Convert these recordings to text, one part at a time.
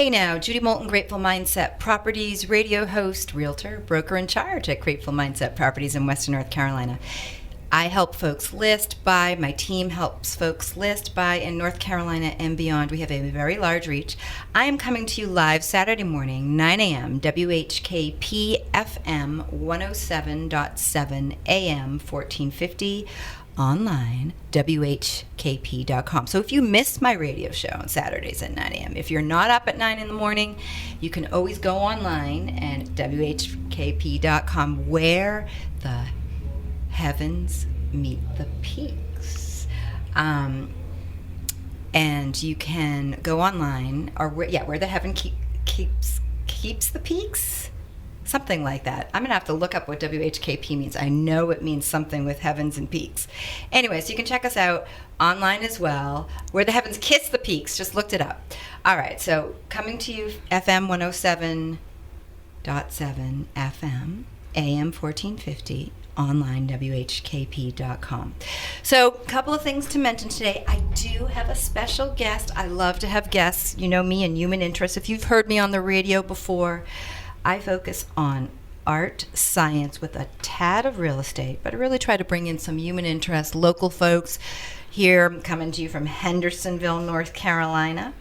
Hey now, Judi Moolten, Grateful Mindset Properties, radio host, realtor, broker in charge at Grateful Mindset Properties in Western North Carolina. I help folks list, buy. My team helps folks list, buy in North Carolina and beyond. We have a very large reach. I am coming to you live Saturday morning, 9 a.m., WHKP FM 107.7 AM 1450. Online, WHKP.com. So if you missed my radio show on Saturdays at 9 a.m., if you're not up at 9 in the morning, you can always go online and WHKP.com, where the heavens meet the peaks. And you can go online, or where the heaven keeps the peaks. Something like that. I'm going to have to look up what WHKP means. I know it means something with heavens and peaks. Anyways, you can check us out online as well. Where the heavens kiss the peaks. Just looked it up. All right, so coming to you, FM 107.7 FM, AM 1450, online, WHKP.com. So a couple of things to mention today. I do have a special guest. I love to have guests. You know me and human interest. If you've heard me on the radio before, I focus on art, science with a tad of real estate, but I really try to bring in some human interest, local folks. Here, I'm coming to you from Hendersonville, North Carolina,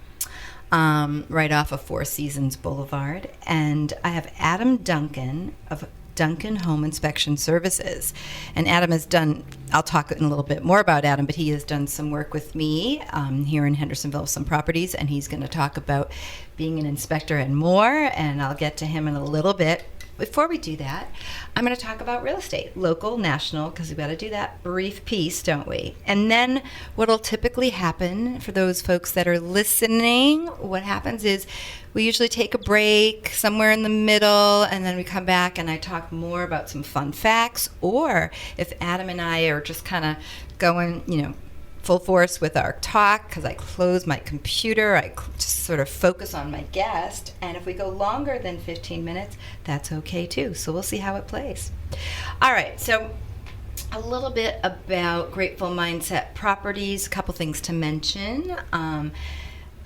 right off of Four Seasons Boulevard. And I have Adam Duncan of Duncan Home Inspection Services. And Adam has done, I'll talk in a little bit more about Adam, but he has done some work with me here in Hendersonville, some properties, and he's going to talk about being an inspector and more, and I'll get to him in a little bit. Before we do that, I'm going to talk about real estate, local, national, because we've got to do that brief piece, don't we? And then what'll typically happen for those folks that are listening, what happens is we usually take a break somewhere in the middle, and then we come back and I talk more about some fun facts, or if Adam and I are just kind of going, full force with our talk, because I close my computer, I just sort of focus on my guest, and if we go longer than 15 minutes, that's okay too. So we'll see how it plays. All right, so a little bit about Grateful Mindset Properties, a couple things to mention.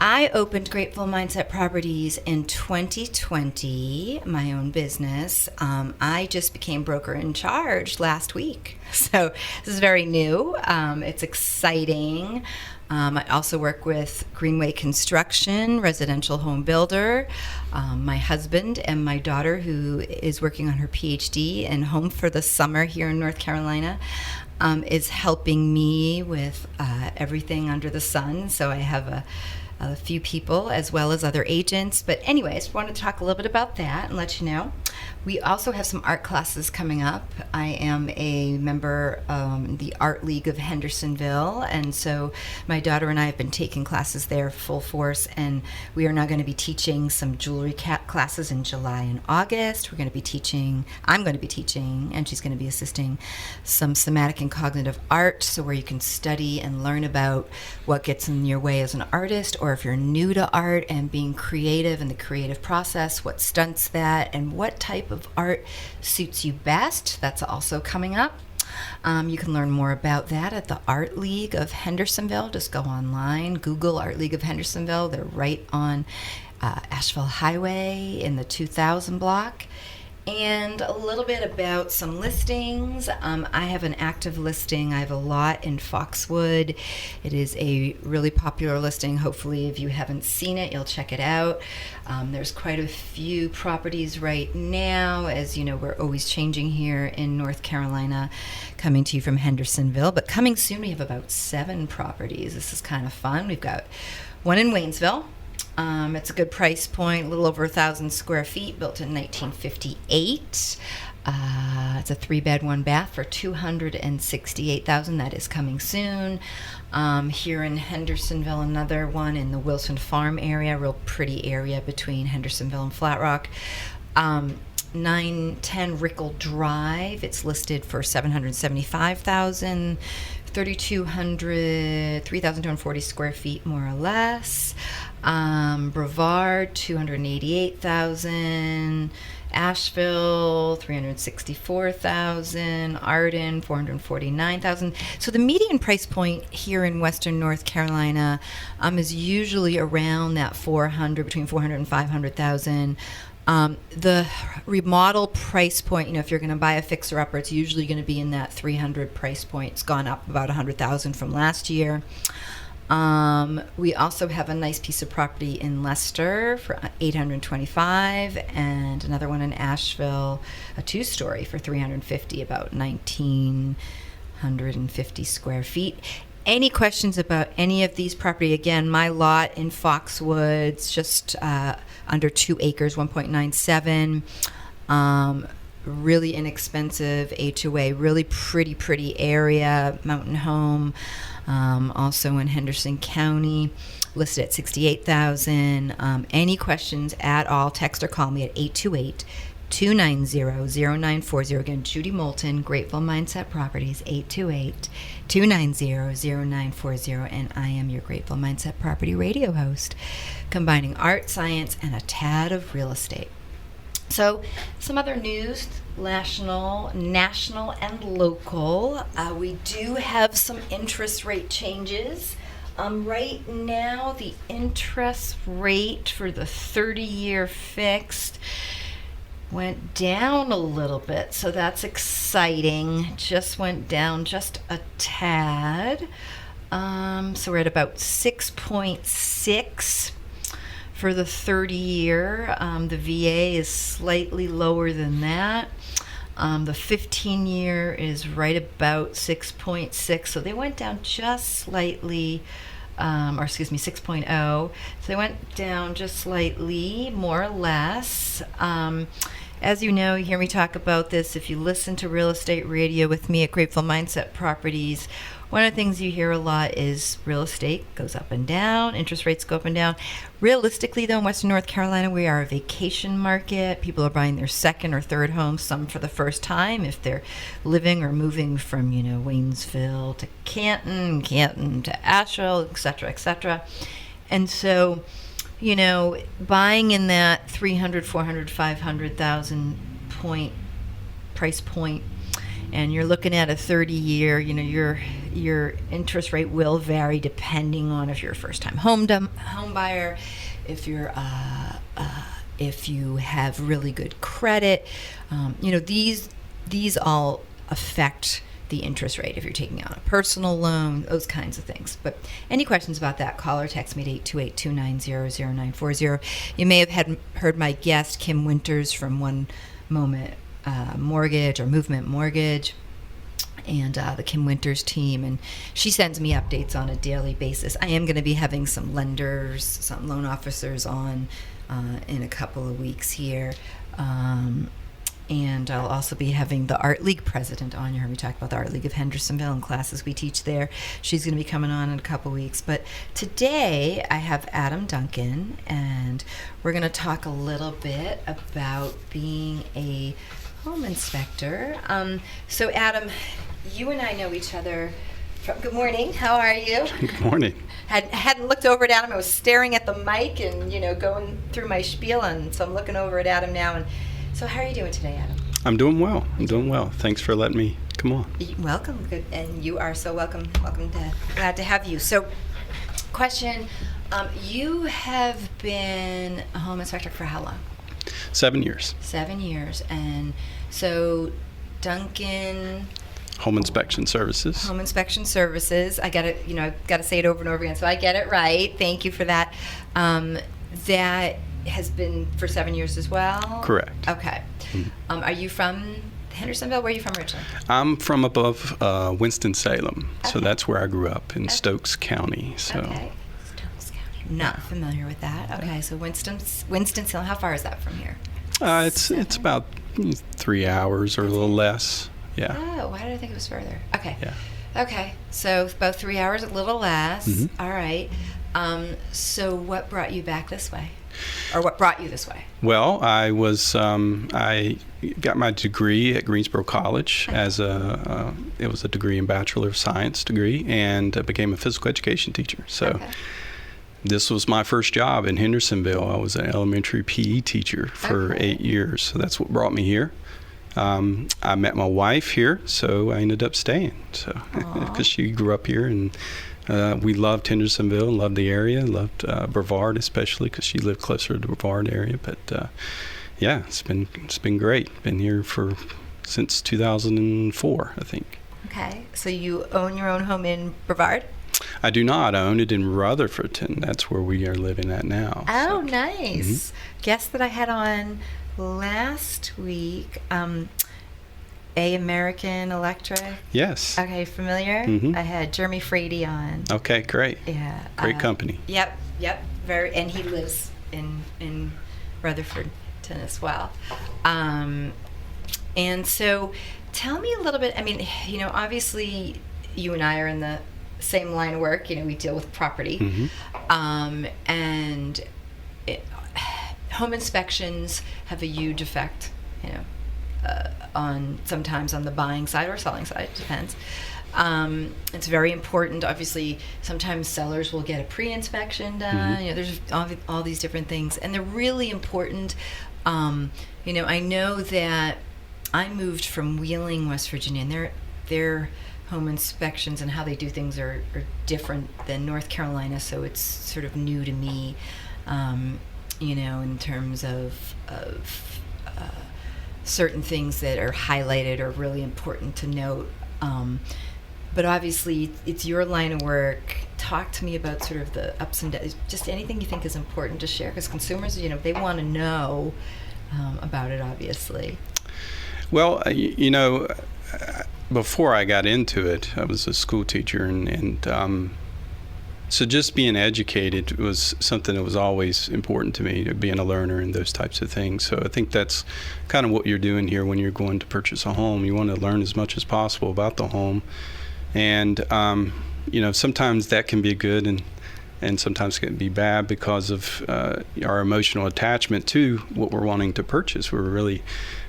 I opened Grateful Mindset Properties in 2020, my own business. I just became broker in charge last week. So this is very new. It's exciting. I also work with Greenway Construction, residential home builder. My husband and my daughter, who is working on her PhD and home for the summer here in North Carolina, is helping me with everything under the sun. So I have a few people as well as other agents. But anyways, I want to talk a little bit about that and let you know. We also have some art classes coming up. I am a member of the Art League of Hendersonville, and so my daughter and I have been taking classes there full force, and we are now going to be teaching some jewelry classes in July and August. I'm going to be teaching, and she's going to be assisting some somatic and cognitive art, so where you can study and learn about what gets in your way as an artist, or if you're new to art and being creative in the creative process, what stunts that, and what type of art suits you best. That's also coming up. You can learn more about that at the Art League of Hendersonville. Just go online, Google Art League of Hendersonville. They're right on Asheville Highway in the 2000 block. And a little bit about some listings. I have an active listing. I have a lot in Foxwood. It is a really popular listing. Hopefully, if you haven't seen it, you'll check it out. There's quite a few properties right now. As you know, we're always changing here in North Carolina, coming to you from Hendersonville. But coming soon, we have about 7 properties. This is kind of fun. We've got one in Waynesville. It's a good price point, a little over 1,000 square feet, built in 1958. It's a 3-bed, 1-bath for $268,000. That is coming soon. Here in Hendersonville, another one in the Wilson Farm area, real pretty area between Hendersonville and Flat Rock. 910 Rickle Drive. It's listed for $775,000. 3,240 square feet, more or less. Brevard, $288,000. Asheville, 364,000. Arden, 449,000. So the median price point here in Western North Carolina is usually around that between 400 and 500,000. The remodel price point, if you're going to buy a fixer-upper, it's usually going to be in that 300 price point. It's gone up about 100,000 from last year. We also have a nice piece of property in Leicester for 825, and another one in Asheville, a two-story for 350, about 1,950 square feet. Any questions about any of these property? Again, my lot in Foxwoods, just under 2 acres, 1.97. Really inexpensive HOA, really pretty area, mountain home. Also in Henderson County, listed at $68,000. Any questions at all, text or call me at 828-290-0940. Again, Judi Moolten, Grateful Mindset Properties, 828-290-0940. And I am your Grateful Mindset Property radio host, combining art, science, and a tad of real estate. So some other news, national and local. We do have some interest rate changes. Right now, the interest rate for the 30-year fixed went down a little bit, so that's exciting. Just went down just a tad. So we're at about 6.6 for the 30-year. The VA is slightly lower than that. The 15-year is right about 6.6, so they went down just slightly, 6.0. So they went down just slightly, more or less. As you know, you hear me talk about this. If you listen to Real Estate Radio with me at Grateful Mindset Properties, one of the things you hear a lot is real estate goes up and down, interest rates go up and down. Realistically, though, in Western North Carolina, we are a vacation market. People are buying their second or third home, some for the first time, if they're living or moving from, Waynesville to Canton to Asheville, et cetera, et cetera. And so, buying in that 300, 400, 500,000 price point, and you're looking at a 30-year, your interest rate will vary depending on if you're a first-time home buyer, if you have really good credit. These all affect the interest rate if you're taking out a personal loan, those kinds of things. But any questions about that, call or text me at 828-290-0940. You may have heard my guest, Kim Winters, from One Moment Mortgage or Movement Mortgage, and the Kim Winters team, and she sends me updates on a daily basis. I am going to be having some lenders, some loan officers on in a couple of weeks here. And I'll also be having the Art League president on. You heard me talk about the Art League of Hendersonville and classes we teach there. She's going to be coming on in a couple weeks. But today I have Adam Duncan, and we're going to talk a little bit about being a home inspector. So Adam, you and I know each other from, good morning, how are you? Good morning. Hadn't looked over at Adam. I was staring at the mic and, going through my spiel, and so I'm looking over at Adam now. And so how are you doing today, Adam? I'm doing well. Thanks for letting me come on. Welcome. Good. And you are so welcome. Glad to have you. So, question, you have been a home inspector for how long? 7 years. 7 years. And so Duncan... Home Inspection Services. Home Inspection Services. I got it, I've got to say it over and over again, so I get it right. Thank you for that. That has been for 7 years as well? Correct. Okay. Mm-hmm. Are you from Hendersonville? Where are you from originally? I'm from above Winston-Salem, okay. So that's where I grew up in Stokes County. So. Okay. Stokes County. Not familiar with that. Okay, so Winston-Salem. How far is that from here? It's about 3 hours or a little less. Yeah. Oh, why did I think it was further? Okay. Yeah. Okay, so about 3 hours, a little less. Mm-hmm. All right. So what brought you back this way? Or what brought you this way? Well, I got my degree at Greensboro College as it was a degree in Bachelor of Science degree, and I became a physical education teacher. So this was my first job in Hendersonville. I was an elementary PE teacher for 8 years, so that's what brought me here. I met my wife here, so I ended up staying. So because she grew up here, and we loved Hendersonville, loved the area, loved Brevard especially because she lived closer to the Brevard area. But yeah, it's been great. Been here since 2004, I think. Okay, so you own your own home in Brevard? I do not. I own it in Rutherfordton. That's where we are living at now. Oh, so. nice. Guest that I had on last week, American Electric. Yes. Okay, familiar? Mm-hmm. I had Jeremy Frady on. Okay, great. Yeah. Great company. Yep. And he lives in Rutherfordton as well. And so tell me a little bit, obviously you and I are in the same line of work. We deal with property. Mm-hmm. And home inspections have a huge effect, sometimes on the buying side or selling side, depends. It's very important. Obviously, sometimes sellers will get a pre-inspection done. Mm-hmm. There's all these different things, and they're really important. I know that I moved from Wheeling, West Virginia, and their home inspections and how they do things are different than North Carolina, so it's sort of new to me, in terms of certain things that are highlighted or really important to note. But obviously, it's your line of work. Talk to me about sort of the ups and downs, just anything you think is important to share, because consumers, they want to know about it, obviously. Well, before I got into it, I was a school teacher, and so just being educated was something that was always important to me, being a learner and those types of things. So I think that's kind of what you're doing here when you're going to purchase a home. You want to learn as much as possible about the home. And, sometimes that can be good and sometimes it can be bad because of our emotional attachment to what we're wanting to purchase. We're really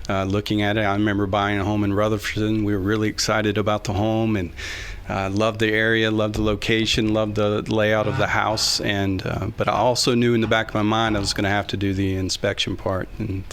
looking at it. I remember buying a home in Rutherfordton. We were really excited about the home and loved the area, loved the location, loved the layout of the house. And but I also knew in the back of my mind I was going to have to do the inspection part. And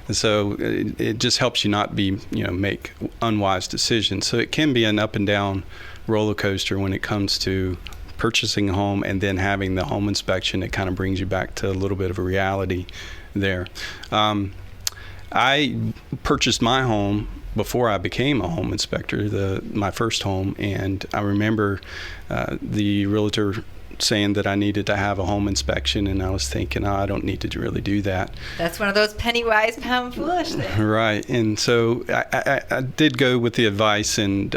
so it just helps you not make unwise decisions. So it can be an up and down roller coaster when it comes to purchasing a home and then having the home inspection. It kind of brings you back to a little bit of a reality there. I purchased my home before I became a home inspector, my first home, and I remember the realtor saying that I needed to have a home inspection, and I was thinking, I don't need to really do that. That's one of those penny wise, pound foolish things. Right, and so I did go with the advice and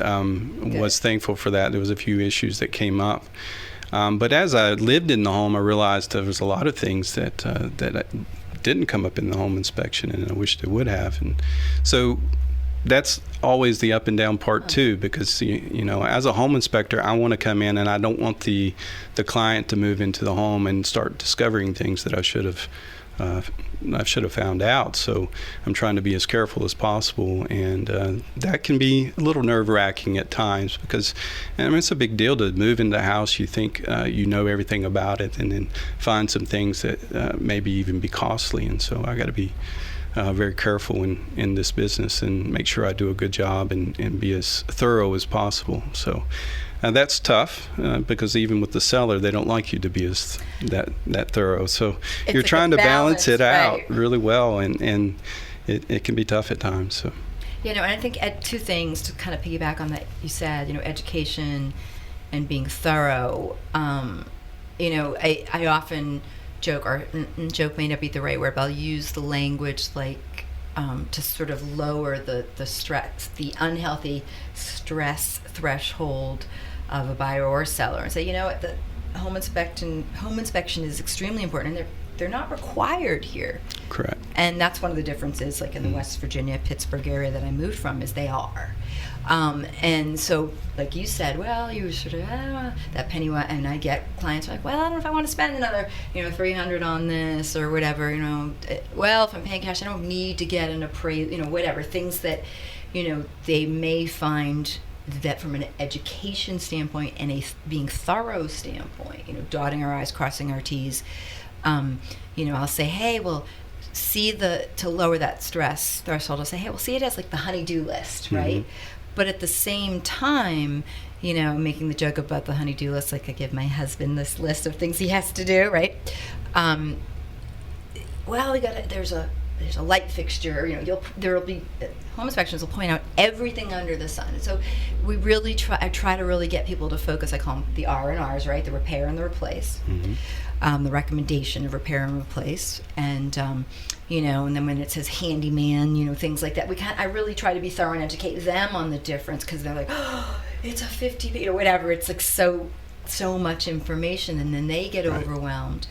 was thankful for that. There was a few issues that came up. But as I lived in the home, I realized there was a lot of things that didn't come up in the home inspection, and I wish they would have. And so that's always the up and down part too, because as a home inspector, I want to come in and I don't want the client to move into the home and start discovering things that I should have found out. So I'm trying to be as careful as possible, and that can be a little nerve-wracking at times because it's a big deal to move into a house. You think you know everything about it, and then find some things that maybe even be costly. And so I got to be very careful in this business and make sure I do a good job and be as thorough as possible. So that's tough because even with the seller, they don't like you to be as that thorough. So you're like trying to balance it out really well, and it can be tough at times. So. And I think two things to kind of piggyback on that you said, education and being thorough. I often joke, or joke may not be the right word, but I'll use the language like to sort of lower the stress, the unhealthy stress threshold of a buyer or seller, and say, the home inspection is extremely important, and they're not required here. Correct. And that's one of the differences, like in the West Virginia, Pittsburgh area that I moved from, is they are. And so, like you said, well, you sort of, that penny, and I get clients like, well, I don't know if I want to spend another, $300 on this or whatever, well, if I'm paying cash, I don't need to get an appraisal, whatever, things that, they may find that from an education standpoint and a being thorough standpoint, dotting our I's, crossing our T's, I'll say, hey, well, to lower that stress threshold, I'll say, hey, well, see it as like the honey-do list, right? Mm-hmm. But at the same time, making the joke about the honey-do list, like I give my husband this list of things he has to do, right? Well, there's a light fixture, there'll be home inspections will point out everything under the sun. So we really I try to really get people to focus. I call them the R&Rs, right? The repair and the replace. Mm-hmm. The recommendation of repair and replace, and and then when it says handyman, things like that, I really try to be thorough and educate them on the difference, because they're like, oh, it's a 50, whatever. It's like so much information, and then they get overwhelmed.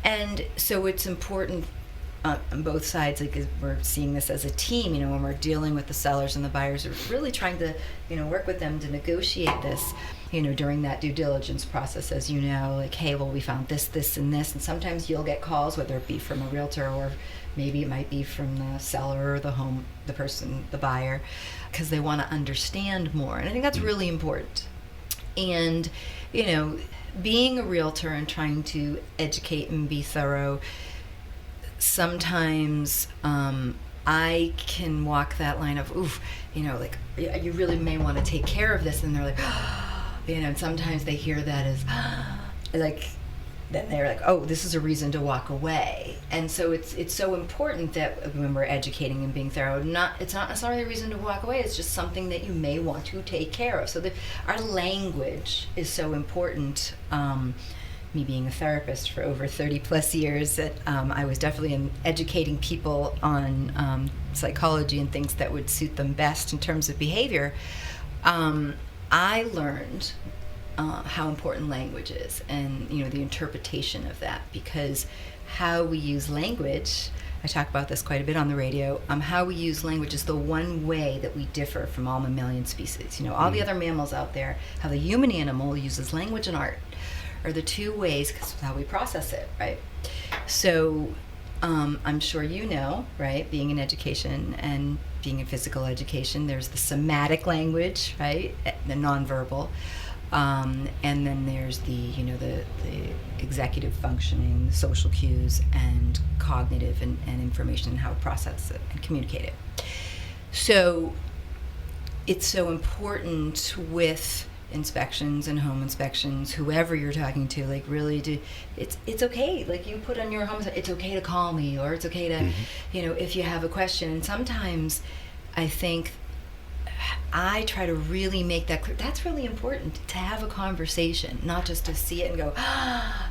And so it's important on both sides, like we're seeing this as a team, when we're dealing with the sellers and the buyers, we're really trying to, work with them to negotiate this, during that due diligence process, as like, hey, well, we found this, and this, and sometimes you'll get calls, whether it be from a realtor or maybe it might be from the seller or the person, the buyer, because they want to understand more. And I think that's really important. And, being a realtor and trying to educate and be thorough, sometimes I can walk that line of, oof, like, you really may want to take care of this, and they're like, and sometimes they hear that as, like, then they're like, oh, this is a reason to walk away. And so it's so important that when we're educating and being thorough, it's not necessarily a reason to walk away, it's just something that you may want to take care of. So our language is so important. Me being a therapist for over 30 plus years, that I was definitely educating people on psychology and things that would suit them best in terms of behavior. I learned how important language is, and the interpretation of that, because how we use language, I talk about this quite a bit on the radio, how we use language is the one way that we differ from all mammalian species. All the other mammals out there, how the human animal uses language and art are the two ways, because it's how we process it, right? So I'm sure right, being in education and being in physical education, there's the somatic language, right, the nonverbal, and then there's the executive functioning, social cues, and cognitive and information, and how to process it and communicate it. So it's so important with inspections and home inspections, whoever you're talking to, like, really it's okay, like, you put on your home, it's okay to call me, or it's okay to, if you have a question. And sometimes I think I try to really make that clear. That's really important, to have a conversation, not just to see it and go,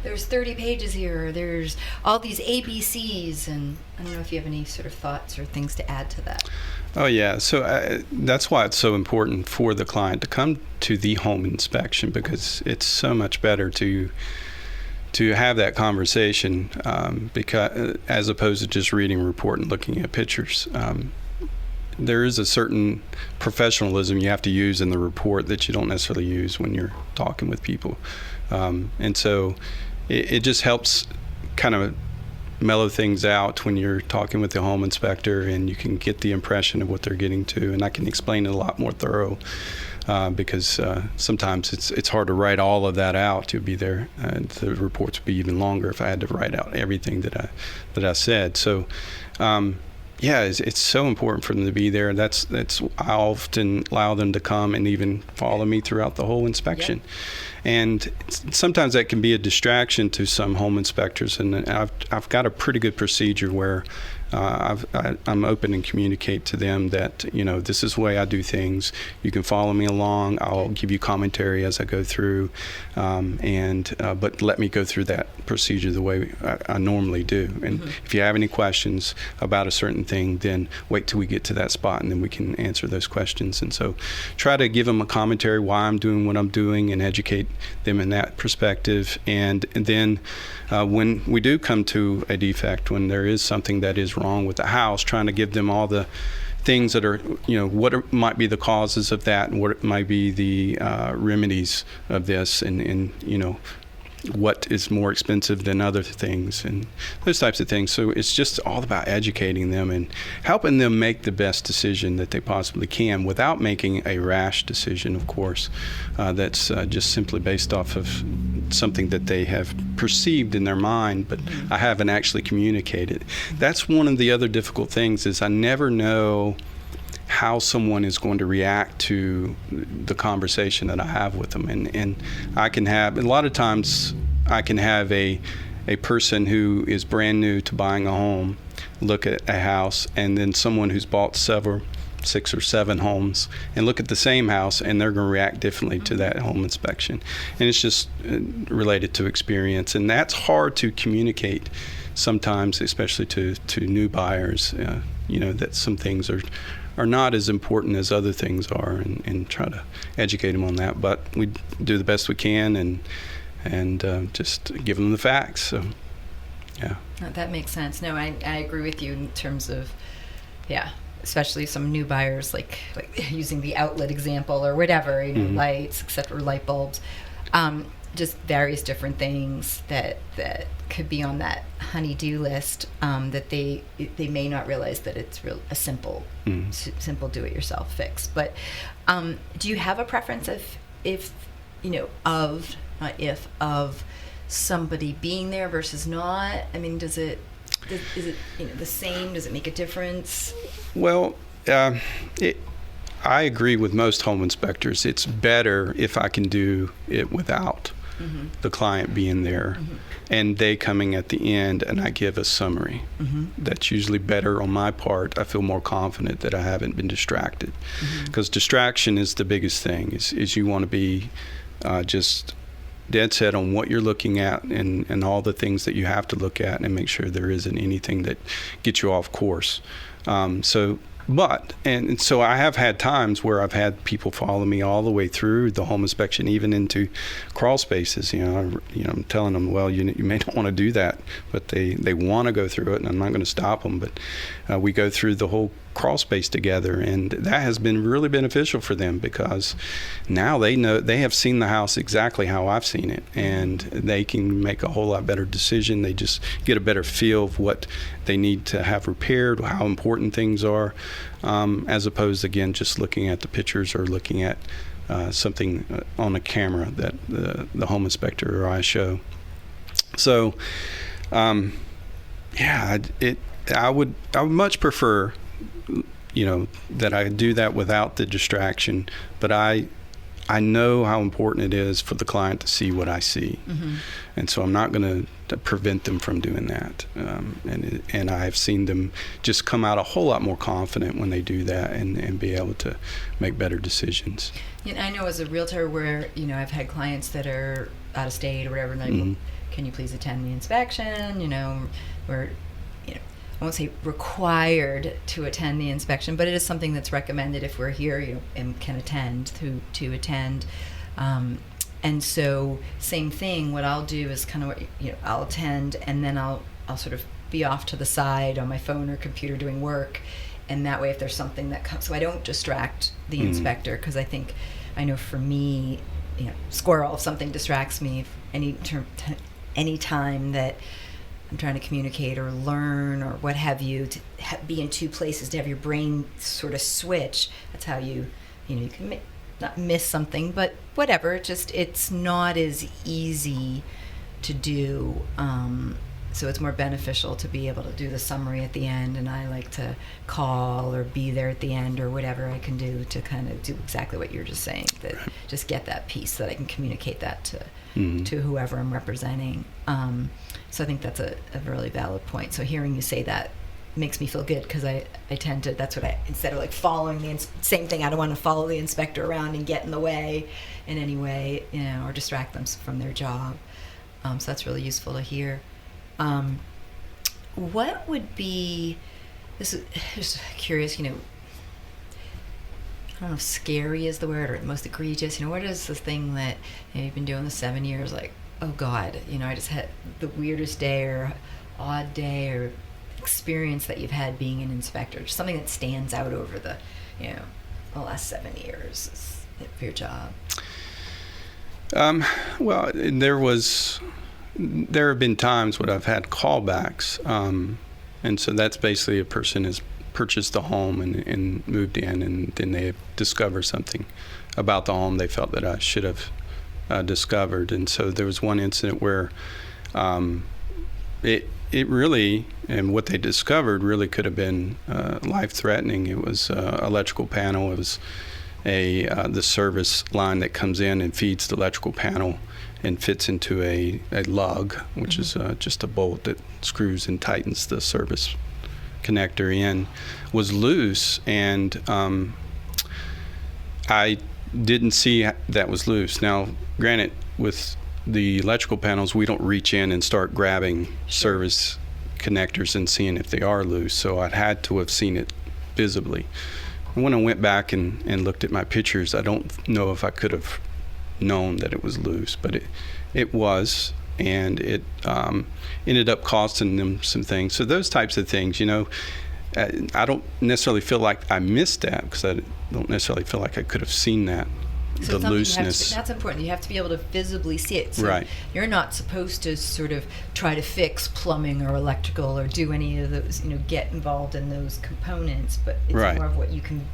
there's 30 pages here, or there's all these ABCs. And I don't know if you have any sort of thoughts or things to add to that. Oh, yeah. So that's why it's so important for the client to come to the home inspection, because it's so much better to have that conversation, because as opposed to just reading a report and looking at pictures. There is a certain professionalism you have to use in the report that you don't necessarily use when you're talking with people. And so it just helps kind of mellow things out when you're talking with the home inspector, and you can get the impression of what they're getting to. And I can explain it a lot more thorough, because sometimes it's hard to write all of that out to be there. The reports would be even longer if I had to write out everything that I said. So yeah, it's so important for them to be there. That's I often allow them to come and even follow me throughout the whole inspection. Yep. And sometimes that can be a distraction to some home inspectors. And I've got a pretty good procedure where I'm open and communicate to them that, this is the way I do things. You can follow me along. I'll give you commentary as I go through, but let me go through that procedure the way I normally do. And if you have any questions about a certain thing, then wait till we get to that spot, and then we can answer those questions. And so try to give them a commentary why I'm doing what I'm doing and educate them in that perspective. And then when we do come to a defect, when there is something that is wrong with the house, trying to give them all the things that are, what might be the causes of that, and what might be the remedies of this, and what is more expensive than other things and those types of things. So it's just all about educating them and helping them make the best decision that they possibly can without making a rash decision, of course, that's just simply based off of something that they have perceived in their mind, but I haven't actually communicated. That's one of the other difficult things is I never know how someone is going to react to the conversation that I have with them. And I can have, a lot of times, I can have a person who is brand new to buying a home look at a house, and then someone who's bought 6 or 7 homes and look at the same house, and they're going to react differently to that home inspection. And it's just related to experience. And that's hard to communicate sometimes, especially to new buyers, that some things are not as important as other things are, and try to educate them on that. But we do the best we can and just give them the facts. So, yeah. No, that makes sense. No, I agree with you in terms of, especially some new buyers, like using the outlet example or whatever, lights, except for light bulbs, just various different things that could be on that honey-do list that they may not realize that it's a simple do-it-yourself fix. But do you have a preference of somebody being there versus not? I mean, is it the same? Does it make a difference? Well, I agree with most home inspectors. It's better if I can do it without the client being there and they coming at the end and I give a summary. That's usually better on my part. I feel more confident that I haven't been distracted, because distraction is the biggest thing. Is you want to be just dead set on what you're looking at and all the things that you have to look at, and make sure there isn't anything that gets you off course. So I have had times where I've had people follow me all the way through the home inspection, even into crawl spaces. I'm telling them, well, you may not want to do that, but they want to go through it, and I'm not going to stop them. But we go through the whole crawl space together, and that has been really beneficial for them, because now they know, they have seen the house exactly how I've seen it, and they can make a whole lot better decision. They just get a better feel of what they need to have repaired, how important things are, as opposed, again, just looking at the pictures or looking at something on a camera that the home inspector or I show. So, I would much prefer, that I do that without the distraction, but I know how important it is for the client to see what I see, and so I'm not going to prevent them from doing that. And I have seen them just come out a whole lot more confident when they do that, and be able to make better decisions. I know as a realtor where I've had clients that are out of state or whatever, and like, can you please attend the inspection? Where I won't say required to attend the inspection, but it is something that's recommended if we're here, and can attend to attend. And so same thing, what I'll do is kind of, I'll attend, and then I'll sort of be off to the side on my phone or computer doing work. And that way, if there's something that comes, so I don't distract the inspector, because I know for me, squirrel, if something distracts me, any time that I'm trying to communicate or learn or what have you, to be in two places, to have your brain sort of switch. That's how you can not miss something, but whatever. It's not as easy to do. So it's more beneficial to be able to do the summary at the end, and I like to call or be there at the end or whatever I can do to kind of do exactly what you're just saying, that just get that piece so that I can communicate that to whoever I'm representing. So I think that's a really valid point. So hearing you say that makes me feel good, because I tend to, that's what instead of like following same thing, I don't want to follow the inspector around and get in the way in any way, or distract them from their job. So that's really useful to hear. What would be, this is just curious, I don't know if scary is the word, or most egregious, what is the thing that you've been doing the 7 years, like, oh God, I just had the weirdest day or odd day or experience that you've had being an inspector, just something that stands out over the last 7 years of your job? Well, there have been times when I've had callbacks, and so that's basically a person has purchased the home and moved in, and then they discover something about the home they felt that I should have discovered. And so there was one incident where it really, and what they discovered really could have been life-threatening. It was electrical panel. It was the service line that comes in and feeds the electrical panel and fits into a lug, which is just a bolt that screws and tightens the service connector in, was loose, and I didn't see that was loose. Now, granted, with the electrical panels, we don't reach in and start grabbing service connectors and seeing if they are loose, so I'd had to have seen it visibly. And when I went back and looked at my pictures, I don't know if I could have known that it was loose, but it was, and it ended up costing them some things. So those types of things, I don't necessarily feel like I missed that, because I don't necessarily feel like I could have seen that. So the looseness. That's important. You have to be able to visibly see it. So right. You're not supposed to sort of try to fix plumbing or electrical or do any of those, get involved in those components, but it's right. more of what you can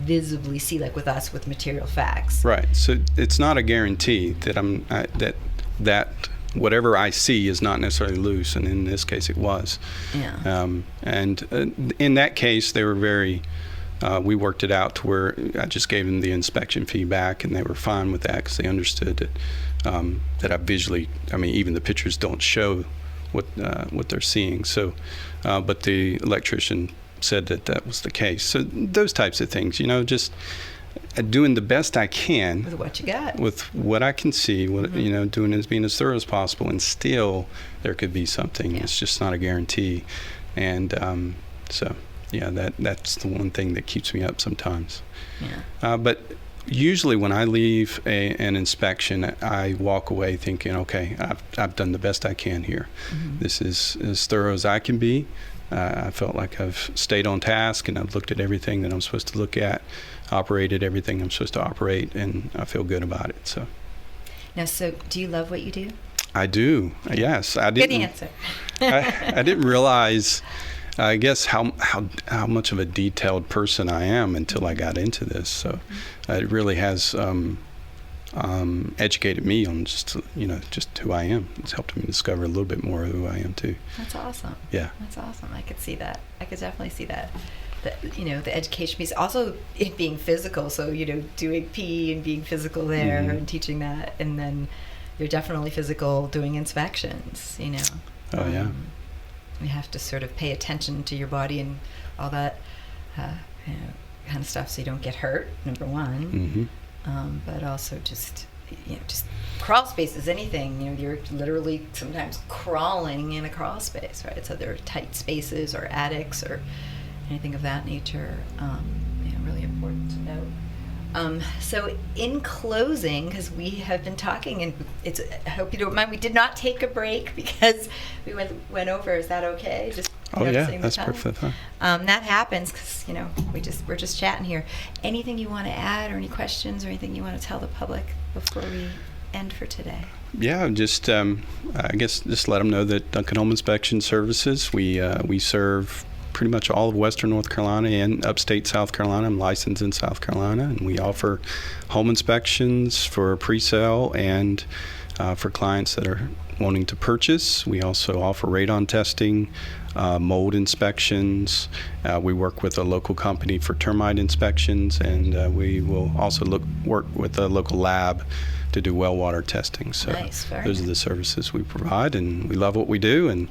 visibly see, like with us with material facts. Right. So it's not a guarantee that that whatever I see is not necessarily loose, and in this case it was. Yeah. And in that case, they were very. We worked it out to where I just gave them the inspection fee back, and they were fine with that because they understood that I visually. I mean, even the pictures don't show what they're seeing. So, but the electrician said that was the case. So those types of things, just doing the best I can with what you got, with what I can see, doing as being as thorough as possible, and still there could be something. Yeah. It's just not a guarantee, and so. Yeah, that's the one thing that keeps me up sometimes. Yeah. But usually when I leave an inspection, I walk away thinking, okay, I've done the best I can here. Mm-hmm. This is as thorough as I can be. I felt like I've stayed on task, and I've looked at everything that I'm supposed to look at, operated everything I'm supposed to operate, and I feel good about it. So. Now, so do you love what you do? I do. Yes, I didn't. Good answer. I didn't realize. I guess how much of a detailed person I am until I got into this. So it really has educated me on just who I am. It's helped me discover a little bit more of who I am too. That's awesome. Yeah. That's awesome. I could see that. I could definitely see that. The education piece, also it being physical. So doing PE and being physical there, mm-hmm. and teaching that, and then you're definitely physical doing inspections. Oh yeah. You have to sort of pay attention to your body and all that kind of stuff, so you don't get hurt. Number one, mm-hmm. But also just crawl spaces. Anything you're literally sometimes crawling in a crawl space, right? So there are tight spaces or attics or anything of that nature. Really important to know. So in closing, because we have been talking, and I hope you don't mind, we did not take a break because we went over. Is that okay? Just that's perfect. That happens because we're just chatting here. Anything you want to add, or any questions, or anything you want to tell the public before we end for today? Yeah, just I guess just let them know that Duncan Home Inspection Services, we serve pretty much all of Western North Carolina and upstate South Carolina. I'm licensed in South Carolina, and we offer home inspections for pre-sale and for clients that are wanting to purchase. We also offer radon testing, mold inspections. We work with a local company for termite inspections, and we will also work with a local lab to do well water testing. So nice, those are the services we provide, and we love what we do, and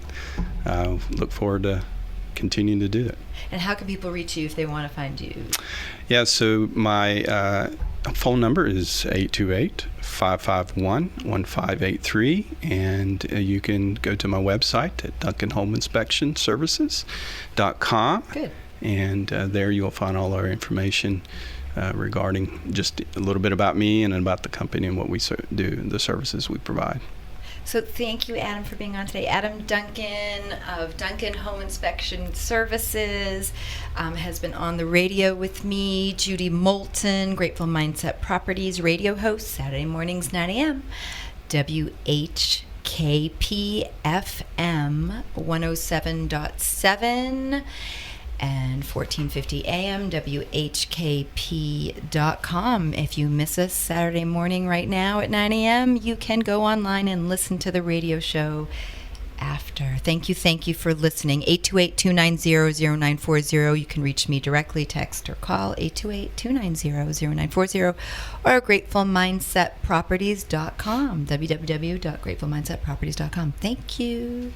look forward to continuing to do it. And how can people reach you if they want to find you? Yeah, so my phone number is 828-551-1583, and you can go to my website at DuncanHomeInspectionServices.com. Good. And there you'll find all our information regarding just a little bit about me and about the company and what we do, the services we provide. So thank you, Adam, for being on today. Adam Duncan of Duncan Home Inspection Services has been on the radio with me. Judi Moolten, Grateful Mindset Properties radio host, Saturday mornings, 9 a.m. WHKP FM 107.7 and 1450 AM, WHKP.com. If you miss us Saturday morning right now at 9 a.m., you can go online and listen to the radio show after. Thank you for listening. 828-290-0940. You can reach me directly, text or call 828-290-0940 or gratefulmindsetproperties.com, www.gratefulmindsetproperties.com. Thank you.